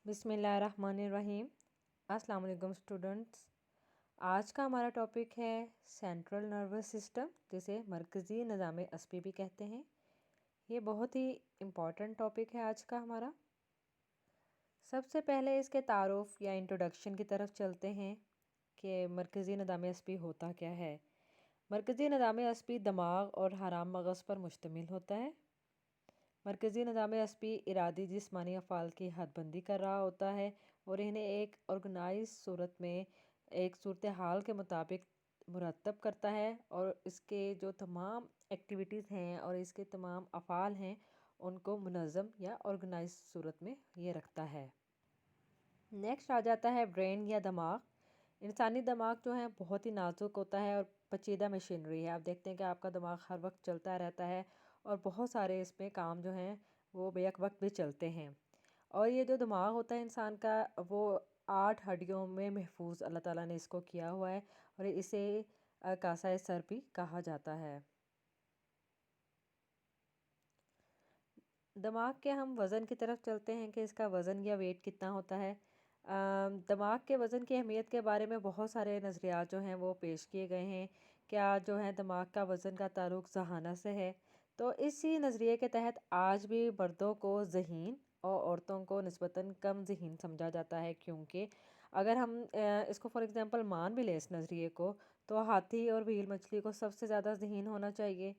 बिस्मिल्लाहिर्रहमानिर्रहीम। अस्सलाम वालेकुम स्टूडेंट्स। आज का हमारा टॉपिक है सेंट्रल नर्वस सिस्टम, जिसे मरकज़ी निज़ाम असबी भी कहते हैं। ये बहुत ही इम्पॉर्टेंट टॉपिक है आज का हमारा। सबसे पहले इसके तारुफ या इंट्रोडक्शन की तरफ चलते हैं कि मरकज़ी निज़ाम असबी होता क्या है। मरकज़ी निज़ाम असबी दिमाग और हराम मगज़ पर मुश्तमिल होता है। मरकज़ी निज़ाम असबी इरादी जिस्मानी अफ़ाल की हदबंदी कर रहा होता है और इन्हें एक ऑर्गेनाइज सूरत में एक सूरत हाल के मुताबिक मुरतब करता है और इसके जो तमाम एक्टिविटीज़ हैं और इसके तमाम अफ़ाल हैं उनको मुनज़्ज़म या ऑर्गेनाइज सूरत में ये रखता है। नेक्स्ट आ जाता है ब्रेन या दिमाग। इंसानी दिमाग जो है बहुत ही नाजुक होता है और पेचीदा मशीनरी है। आप देखते हैं कि आपका दिमाग हर वक्त चलता रहता है और बहुत सारे इसमें काम जो हैं वो बेक वक्त भी चलते हैं। और ये जो दिमाग होता है इंसान का, वो 8 हड्डियों में महफूज अल्लाह ताला ने इसको किया हुआ है और इसे कासा सर भी कहा जाता है। दिमाग के हम वज़न की तरफ चलते हैं कि इसका वज़न या वेट कितना होता है। दिमाग के वज़न की अहमियत के बारे में बहुत सारे नज़रियात जो हैं वो पेश किए गए हैं। क्या जो है दिमाग का वज़न का ताल्लुक़ ज़हाना से है, तो इसी नज़रिए के तहत आज भी मर्दों को ज़हीन और औरतों को निस्बतन कम ज़हीन समझा जाता है। क्योंकि अगर हम इसको फॉर एग्ज़ाम्पल मान भी लें इस नज़रिए को, तो हाथी और व्हेल मछली को सबसे ज़्यादा ज़हीन होना चाहिए।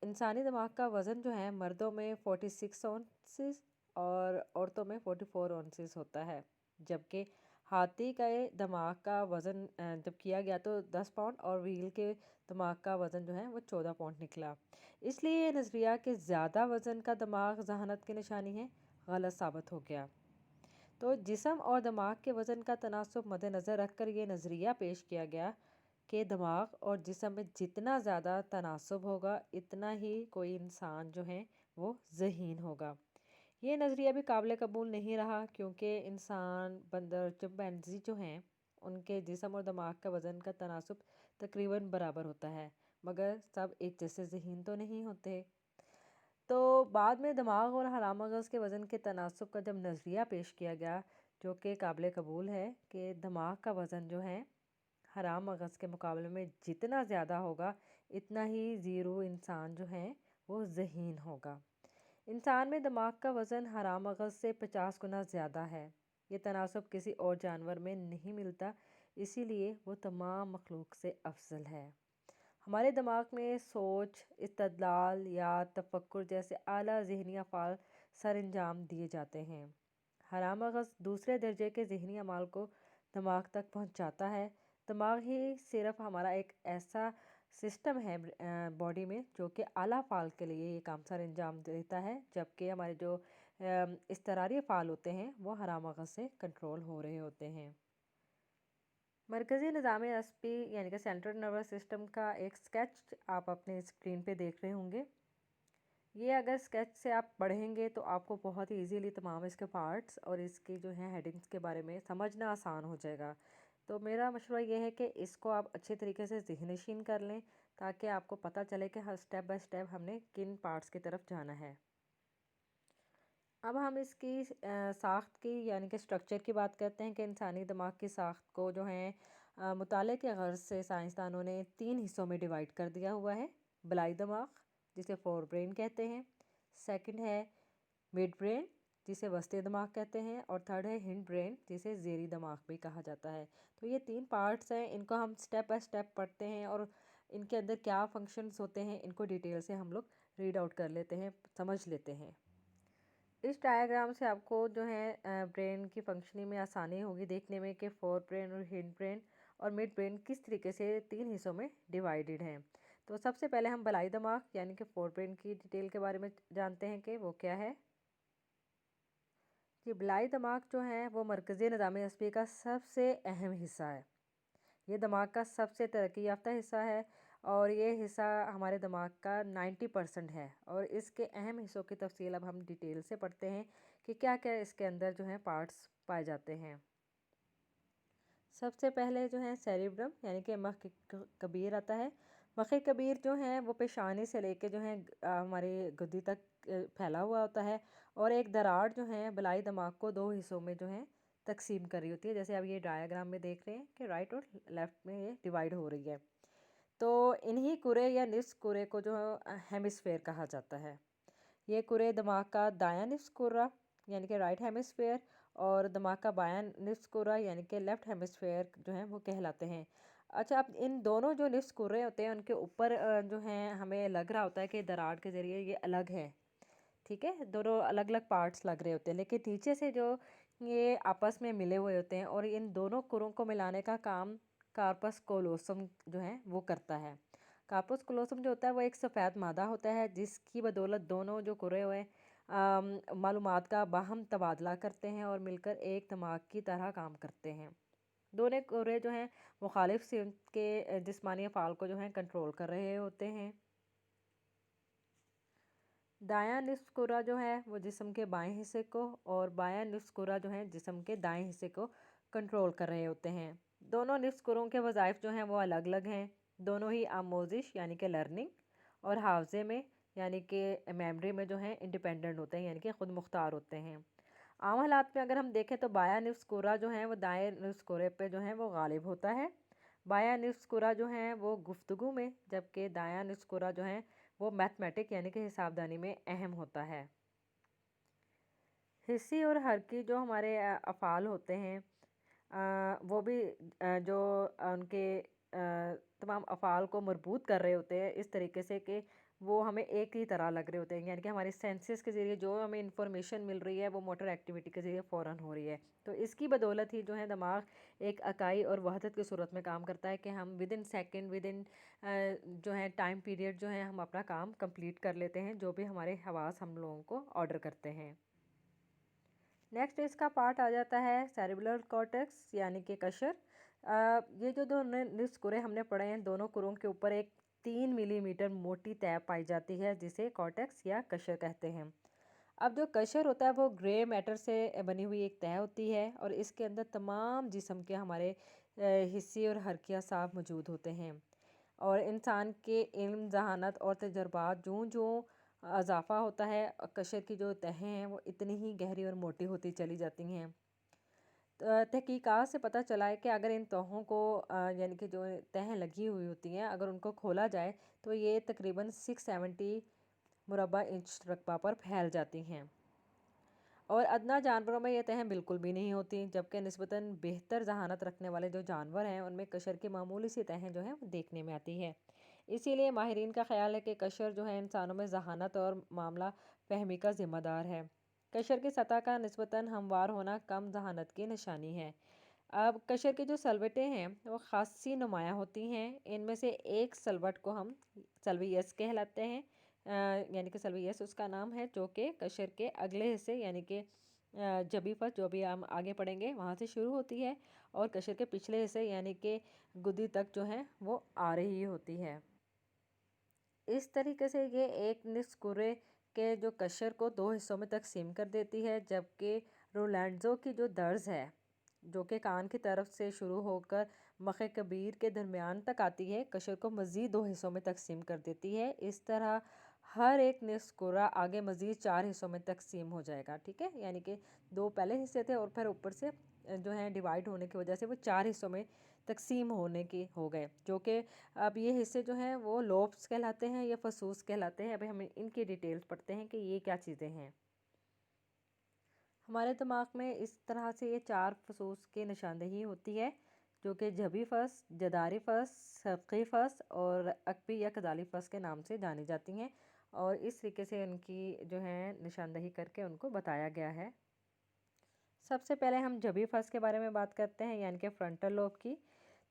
इंसानी दिमाग का वज़न जो है मर्दों में 46 औंसेस और औरतों में 44 औंसेस होता है। जबकि हाथी का दिमाग का वज़न जब किया गया तो 10 पाउंड और व्हील के दिमाग का वज़न जो है वो 14 पाउंड निकला। इसलिए ये नज़रिया कि ज़्यादा वज़न का दिमाग जहानत की निशानी है, गलत साबित हो गया। तो जिस्म और दिमाग के वज़न का तनासुब मद्देनज़र रखकर ये नज़रिया पेश किया गया कि दिमाग और जिस्म में जितना ज़्यादा तनासुब होगा, इतना ही कोई इंसान जो है वो ज़हीन होगा। ये नज़रिया भी काबिल कबूल नहीं रहा, क्योंकि इंसान, बंदर, चिंपैंजी जो हैं उनके जिस्म और दिमाग का वज़न का तनासुब तकरीबन बराबर होता है, मगर सब एक जैसे ज़हीन तो नहीं होते। तो बाद में दिमाग और हराम मगज़ के वज़न के तनासुब का जब नज़रिया पेश किया गया, जो कि काबिल कबूल है कि दिमाग का वज़न जो है हराम मगज़ के मुकाबले में जितना ज़्यादा होगा, इतना ही ज़ीरो इंसान जो है वो ज़हीन होगा। इंसान में दिमाग का वज़न हराम मगज़ से 50 गुना ज़्यादा है। ये तनासुब किसी और जानवर में नहीं मिलता, इसीलिए वो तमाम मखलूक से अफजल है। हमारे दिमाग में सोच, इस्तदलाल या तफक्कुर जैसे आला ज़हनी अफ़ाल सरअंजाम दिए जाते हैं। हराम मगज़ दूसरे दर्जे के ज़हनी अमाल को दिमाग तक पहुंचाता है। दिमाग ही सिर्फ हमारा एक ऐसा सिस्टम है बॉडी में जो कि आला अफ़ाल के लिए ये काम सरअंजाम देता है, जबकि हमारे जो इज़तरारी अफ़ाल होते हैं वो हराम मगज़ से कंट्रोल हो रहे होते हैं। मरकज़ी निज़ाम असबी यानी कि सेंट्रल नर्वस सिस्टम का एक स्केच आप अपने स्क्रीन पे देख रहे होंगे। ये अगर स्केच से आप पढ़ेंगे तो आपको बहुत ही इजीली तमाम इसके पार्ट्स और इसकी जो है हेडिंग्स के बारे में समझना आसान हो जाएगा। तो मेरा मशवरा ये है कि इसको आप अच्छे तरीके से ज़हनशीन कर लें, ताकि आपको पता चले कि हर स्टेप बाय स्टेप हमने किन पार्ट्स की तरफ जाना है। अब हम इसकी साख्त की यानी कि स्ट्रक्चर की बात करते हैं कि इंसानी दिमाग की साख्त को जो है मुताले के गर्ज से साइंसदानों ने 3 हिस्सों में डिवाइड कर दिया हुआ है। बलाई दिमाग, जिसे फोर ब्रेन कहते हैं। सेकंड है मिड ब्रेन, जिसे वस्ती दिमाग कहते हैं। और थर्ड है हिंड ब्रेन, जिसे ज़ेरी दिमाग भी कहा जाता है। तो ये 3 पार्ट्स हैं, इनको हम स्टेप बाय स्टेप पढ़ते हैं और इनके अंदर क्या फंक्शंस होते हैं इनको डिटेल से हम लोग रीड आउट कर लेते हैं, समझ लेते हैं। इस डायग्राम से आपको जो है ब्रेन की फंक्शनिंग में आसानी होगी देखने में कि फोर ब्रेन और हिंड ब्रेन और मिड ब्रेन किस तरीके से 3 हिस्सों में डिवाइडेड हैं। तो सबसे पहले हम बलाई दिमाग यानी कि फोर ब्रेन की डिटेल के बारे में जानते हैं कि वो क्या है। ये बलाई दिमाग जो है वो मरकज़ी निज़ाम असबी का सबसे अहम हिस्सा है। ये दिमाग का सबसे तरक्की याफ्ता हिस्सा है और ये हिस्सा हमारे दिमाग का 90% है। और इसके अहम हिस्सों की तफसील अब हम डिटेल से पढ़ते हैं कि क्या क्या इसके अंदर जो है पार्ट्स पाए जाते हैं। सबसे पहले जो है सेरिब्रम यानी कि मख कबीर आता है। मख कबीर जो है वो पेशानी से लेके जो है हमारी गुद्दी तक फैला हुआ होता है और एक दरार जो है बलाई दिमाग को दो हिस्सों में जो है तकसीम कर रही होती है। जैसे आप ये डायग्राम में देख रहे हैं कि राइट और लेफ्ट में ये डिवाइड हो रही है। तो इन्हीं कुरे या निस कुरे को जो हेमिस्फेयर कहा जाता है। ये कुरे दिमाग का दायां निस कुरा यानी कि राइट हेमिस्फेयर और दिमाग का बायां निस कुरा यानी कि लेफ्ट हेमिस्फेयर जो है वो कहलाते हैं। अच्छा, अब इन दोनों जो निस कुरे होते हैं उनके ऊपर जो हैं हमें लग रहा होता है कि दरार के ज़रिए ये अलग है। ठीक है, दोनों अलग अलग पार्ट्स लग रहे होते हैं, लेकिन नीचे से जो ये आपस में मिले हुए होते हैं और इन दोनों कुरों को मिलाने का काम कार्पस कोलोसम जो है वो करता है। कार्पस कोलोसम जो होता है वो एक सफ़ेद मादा होता है जिसकी बदौलत दोनों जो कुरे हुए मालूमात का बाहम तबादला करते हैं और मिलकर एक दिमाग की तरह काम करते हैं। दोनों कुरे जो हैं मुखालिफ सिमत के जिस्मानी अफ़ाल को जो है कंट्रोल कर रहे होते हैं। दायां निस्फ कुरा जो है वो जिस्म के बाएं हिस्से को और बायां निस्फ कुरा जो है जिस्म के दाएं हिस्से को कंट्रोल कर रहे होते हैं। दोनों निस्फ कुरों के वज़ाइफ जो हैं वो अलग अलग हैं। दोनों ही आमोजिश यानी कि लर्निंग और हावजे में यानी कि मेमोरी में जो है इंडिपेंडेंट होते हैं यानी कि ख़ुद मुख्तार होते हैं। आम हालात में अगर हम देखें तो बायां निस्फ कुरा जो है वो दाएं निस्फ कुरे पे जो है वो गालिब होता है। बायां निस्फ कुरा जो है वो गुफ्तगू में, जबकि दायां निस्फ कुरा जो है वो मैथमेटिक यानी कि हिसाबदानी में अहम होता है। हिस्सी और हरकी जो हमारे अफ़ाल होते हैं वो भी जो उनके तमाम अफ़ाल को मरबूत कर रहे होते हैं इस तरीके से कि वो हमें एक ही तरह लग रहे होते हैं, यानी कि हमारे सेंसेस के ज़रिए जो हमें इंफॉर्मेशन मिल रही है वो मोटर एक्टिविटी के ज़रिए फ़ौरन हो रही है। तो इसकी बदौलत ही जो है दिमाग एक इकाई और वहदत की सूरत में काम करता है कि हम with in second with in जो है टाइम पीरियड जो है हम अपना काम कंप्लीट कर लेते हैं जो भी हमारे हवास हम लोगों को ऑर्डर करते हैं। नेक्स्ट इसका पार्ट आ जाता है सेरिबुलर कॉर्टेक्स यानी कि कशर। ये जो दोनों निस्फ कुरे हमने पढ़े हैं दोनों कुरों के ऊपर एक 3 मिलीमीटर मोटी तह पाई जाती है जिसे कॉर्टेक्स या कशर कहते हैं। अब जो कशर होता है वो ग्रे मैटर से बनी हुई एक तह होती है और इसके अंदर तमाम जिस्म के हमारे हिस्से और हरकियाँ साफ मौजूद होते हैं और इंसान के इल्म जहानत और तजर्बात जूँ जूँ इजाफा होता है कशर की जो तहें हैं वो इतनी ही गहरी और मोटी होती चली जाती हैं। तहकीकात से पता चला है कि अगर इन तहों को यानी कि जो तहें लगी हुई होती हैं अगर उनको खोला जाए तो ये तकरीबन 670 मुरबा इंच रकबा पर फैल जाती हैं और अदना जानवरों में ये तहें बिल्कुल भी नहीं होती, जबकि निस्बतन बेहतर जहानत रखने वाले जो जानवर हैं उनमें कशर की मामूली सी तहें जो हैं वो देखने में आती है। इसीलिए माहिरीन का ख्याल है कि कशर जो है इंसानों में जहानत और मामला फहमी का ज़िम्मेदार है। कशर की सतह का निस्बतन हमवार होना कम जहानत की निशानी है। अब कशर की जो सलवटें हैं वो ख़ासी नुमायाँ होती हैं। इनमें से एक सलवट को हम सल्वियस कहलाते हैं, यानी कि सल्वियस उसका नाम है जो कि कशर के अगले हिस्से यानी कि जबीफस जो भी हम आगे पढ़ेंगे वहाँ से शुरू होती है और कशर के पिछले हिस्से यानी कि गुद्दी तक जो है वो आ रही होती है। इस तरीके से ये एक निस्फ कुरे के जो कशर को दो हिस्सों में तकसीम कर देती है, जबकि रोलैंड्ज़ो की जो दर्ज है जो कि कान की तरफ से शुरू होकर मख़ कबीर के दरमियान तक आती है कशर को मज़ीद दो हिस्सों में तकसीम कर देती है। इस तरह हर एक निस्फ कुरा आगे मज़ीद 4 हिस्सों में तकसीम हो जाएगा। ठीक है, यानी कि दो पहले हिस्से थे और फिर ऊपर से जो है डिवाइड होने की वजह से वो 4 हिस्सों में तकसीम होने के हो गए, जो कि अब ये हिस्से जो हैं वो लोब्स कहलाते हैं या फसूस कहलाते हैं। अभी हम इनकी डिटेल्स पढ़ते हैं कि ये क्या चीज़ें हैं। हमारे दिमाग में इस तरह से ये 4 फसूस की निशानदेही होती है जो कि जबी फस, जदारी फस, सफ़ी फस और अकबी या कदाली फस के नाम से जानी जाती हैं और इस तरीके से उनकी जो है निशानदेही करके उनको बताया गया है। सबसे पहले हम जबी फस के बारे में बात करते हैं यानी कि फ्रंटल लोब की।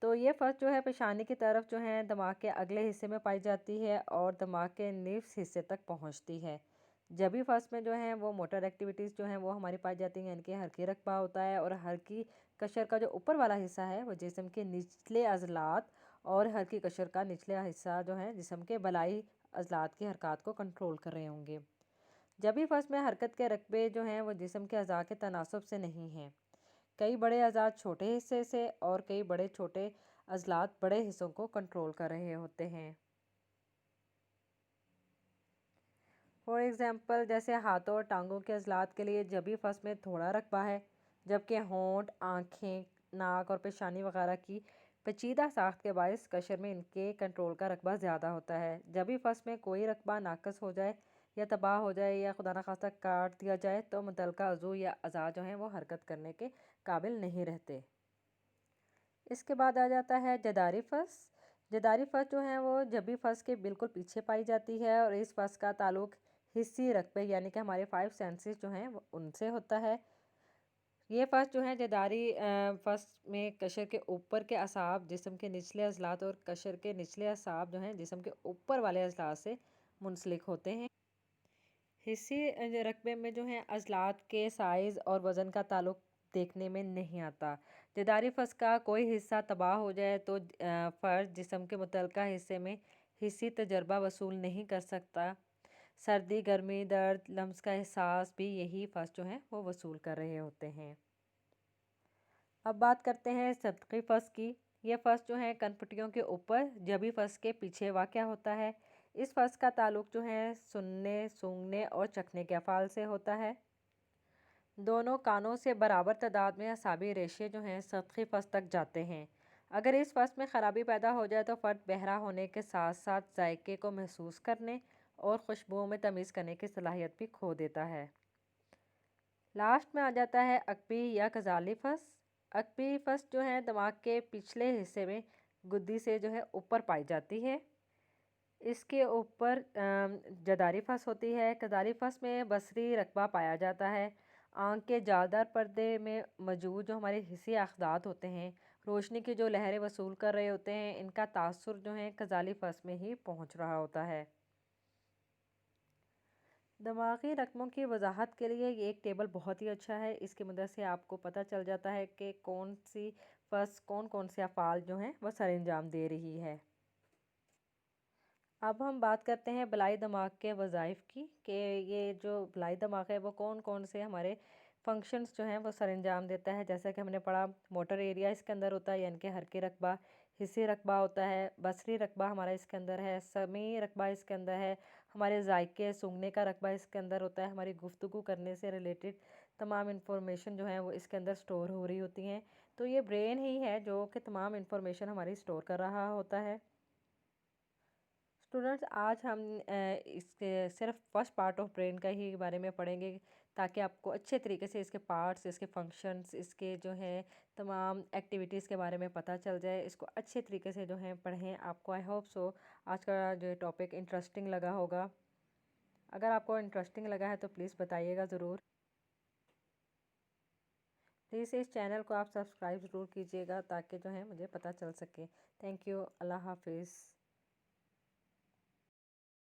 तो ये फस जो है पेशानी की तरफ जो है दिमाग के अगले हिस्से में पाई जाती है और दिमाग के निफ्स हिस्से तक पहुंचती है। जबी फस में जो है वो मोटर एक्टिविटीज़ जो हैं वो हमारी पाई जाती हैं, यानी कि हरकी रकबा होता है और हरकी कशर का जो ऊपर वाला हिस्सा है वो जिस्म के निचले अज़लात और हरकी कशर का निचला हिस्सा जो है जिस्म के बलाई अज़लात की हरकत को कंट्रोल कर रहे होंगे। जबी फस में हरकत के रकबे जो हैं वो जिस्म के अज़ा के तनासब से नहीं हैं। कई बड़े अज़ा छोटे हिस्से से और कई बड़े छोटे अज़लात बड़े हिस्सों को कंट्रोल कर रहे होते हैं। फॉर एग्ज़ाम्पल जैसे हाथों और टांगों के अज़लात के लिए जबी फस में थोड़ा रकबा है, जबकि होंठ, आँखें, नाक और पेशानी वगैरह की पेचीदा साख्त के बायस कशर में इनके कंट्रोल का रकबा ज़्यादा होता है। जबी फस में कोई रकबा नाकस हो जाए या तबाह हो जाए या खुदा न खास्ता काट दिया जाए तो मुतल्लिका अज़ू या अज़ा जो हैं वो हरकत करने के काबिल नहीं रहते। इसके बाद आ जाता है जदारी फस। जदारी फस जो है वो जबी फस के बिल्कुल पीछे पाई जाती है और इस फस का ताल्लुक हिस्सी रकबे यानी कि हमारे 5 सेंसेस जो हैं उनसे होता है। ये फस जो है जदारी फस में कशर के ऊपर के असाब जिस्म के निचले अज़लात और कशर के निचले असाब जो हैं जिस्म के ऊपर वाले अज़लात से मुंसलिक होते हैं। हिस्सी रकबे में जो है अज़लात के साइज़ और वज़न का ताल्लुक देखने में नहीं आता। जदारी फस का कोई हिस्सा तबाह हो जाए तो फ़र्द जिस्म के मुतल्लिका हिस्से में हिस्सी तजर्बा वसूल नहीं कर सकता। सर्दी, गर्मी, दर्द, लम्स का एहसास भी यही फस जो है वो वसूल कर रहे होते हैं। अब बात करते हैं सतही फस की। ये फस जो है कनपटियों के ऊपर जबी फस के पीछे वाक़या होता है। इस फस का ताल्लुक जो है सुनने, सूंघने और चखने के अफ़ाल से होता है। दोनों कानों से बराबर तादाद में असाबी रेशे जो हैं सतही फस तक जाते हैं। अगर इस फस में ख़राबी पैदा हो जाए तो फ़र्द बहरा होने के साथ साथ जायके को महसूस करने और खुशबुओं में तमीज़ करने की सलाहियत भी खो देता है। लास्ट में आ जाता है अकबी या कज़ाली फस। अकबी फस जो है दिमाग के पिछले हिस्से में गुद्दी से जो है ऊपर पाई जाती है। इसके ऊपर जदारी फस होती है। कज़ाली फस में बसरी रकबा पाया जाता है। आँख के जालदार पर्दे में मौजूद जो हमारे हिस्सी अख़दात होते हैं, रोशनी की जो लहरें वसूल कर रहे होते हैं, इनका तासुर जो है कज़ाली फस में ही पहुँच रहा होता है। दिमागी रकमों की वजाहत के लिए ये एक टेबल बहुत ही अच्छा है। इसकी मदद से आपको पता चल जाता है कि कौन सी फस कौन कौन से अफ़ाल जो हैं वो सर अंजाम दे रही है। अब हम बात करते हैं बलाई दिमाग के वज़ाइफ की कि ये जो बलाई दिमाग है वो कौन कौन से हमारे फंक्शंस जो हैं वो सर अंजाम देता है। जैसा कि हमने पढ़ा, मोटर एरिया इसके अंदर होता है यानी कि हरकी रकबा, हिस्सी रकबा होता है, बसरी रकबा हमारा इसके अंदर है, समी रकबा इसके अंदर है, हमारे जायके सूंघने का रकबा इसके अंदर होता है, हमारी गुफ्तगू करने से रिलेटेड तमाम इंफॉर्मेशन जो है वो इसके अंदर स्टोर हो रही होती हैं। तो ये ब्रेन ही है जो कि तमाम इंफॉर्मेशन हमारी स्टोर कर रहा होता है। स्टूडेंट्स, आज हम इसके सिर्फ फर्स्ट पार्ट ऑफ ब्रेन का ही बारे में पढ़ेंगे ताकि आपको अच्छे तरीके से इसके पार्ट्स, इसके फंक्शंस, इसके जो हैं तमाम एक्टिविटीज़ के बारे में पता चल जाए। इसको अच्छे तरीके से जो है पढ़ें। आपको आई होप सो आज का जो टॉपिक इंटरेस्टिंग लगा होगा। अगर आपको इंटरेस्टिंग लगा है तो प्लीज़ बताइएगा ज़रूर। प्लीज़ इस चैनल को आप सब्सक्राइब ज़रूर कीजिएगा ताकि जो है मुझे पता चल सके। Thank you. अल्लाह हाफिज़।